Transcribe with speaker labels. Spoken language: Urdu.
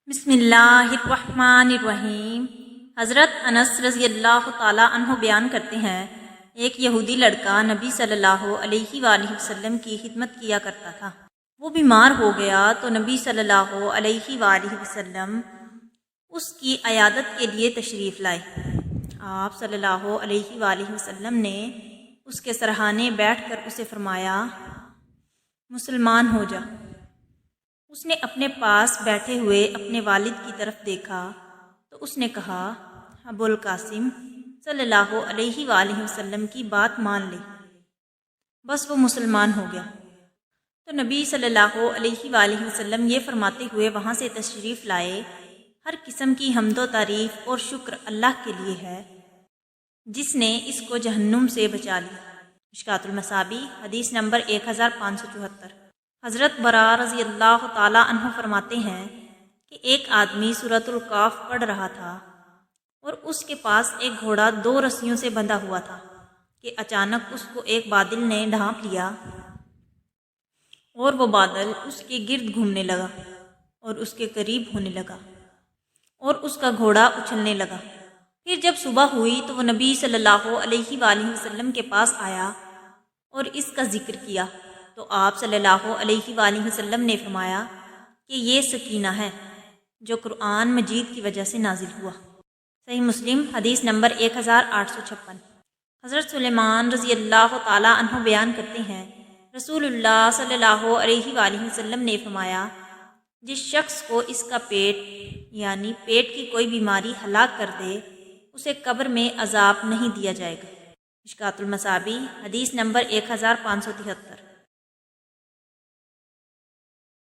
Speaker 1: بسم اللہ الرحمن الرحیم۔ حضرت انس رضی اللہ تعالی عنہ بیان کرتے ہیں، ایک یہودی لڑکا نبی صلی اللہ علیہ وآلہ وسلم کی خدمت کیا کرتا تھا۔ وہ بیمار ہو گیا تو نبی صلی اللہ علیہ وآلہ وسلم اس کی عیادت کے لیے تشریف لائے۔ آپ صلی اللہ علیہ وآلہ وسلم نے اس کے سرہانے بیٹھ کر اسے فرمایا، مسلمان ہو جا۔ اس نے اپنے پاس بیٹھے ہوئے اپنے والد کی طرف دیکھا تو اس نے کہا، ابو القاسم صلی اللہ علیہ وآلہ وسلم کی بات مان لے۔ بس وہ مسلمان ہو گیا۔ تو نبی صلی اللہ علیہ وآلہ وسلم یہ فرماتے ہوئے وہاں سے تشریف لائے، ہر قسم کی حمد و تعریف اور شکر اللہ کے لیے ہے جس نے اس کو جہنم سے بچا لیا۔ مشکوٰۃ المصابیح حدیث نمبر 1574۔ حضرت برا رضی اللہ تعالیٰ عنہ فرماتے ہیں کہ ایک آدمی سورۃ القاف پڑھ رہا تھا اور اس کے پاس ایک گھوڑا 2 رسیوں سے بندھا ہوا تھا کہ اچانک اس کو ایک بادل نے ڈھانپ لیا اور وہ بادل اس کے گرد گھومنے لگا اور اس کے قریب ہونے لگا اور اس کا گھوڑا اچھلنے لگا۔ پھر جب صبح ہوئی تو وہ نبی صلی اللہ علیہ وآلہ وسلم کے پاس آیا اور اس کا ذکر کیا تو آپ صلی اللہ علیہ وآلہ وسلم نے فرمایا کہ یہ سکینہ ہے جو قرآن مجید کی وجہ سے نازل ہوا۔ صحیح مسلم حدیث نمبر 1856۔ حضرت سلیمان رضی اللہ تعالیٰ عنہ بیان کرتے ہیں، رسول اللہ صلی اللہ علیہ وآلہ وسلم نے فرمایا، جس شخص کو اس کا پیٹ یعنی پیٹ کی کوئی بیماری ہلاک کر دے اسے قبر میں عذاب نہیں دیا جائے گا۔ مشکوٰۃ المصابیح حدیث نمبر 1573۔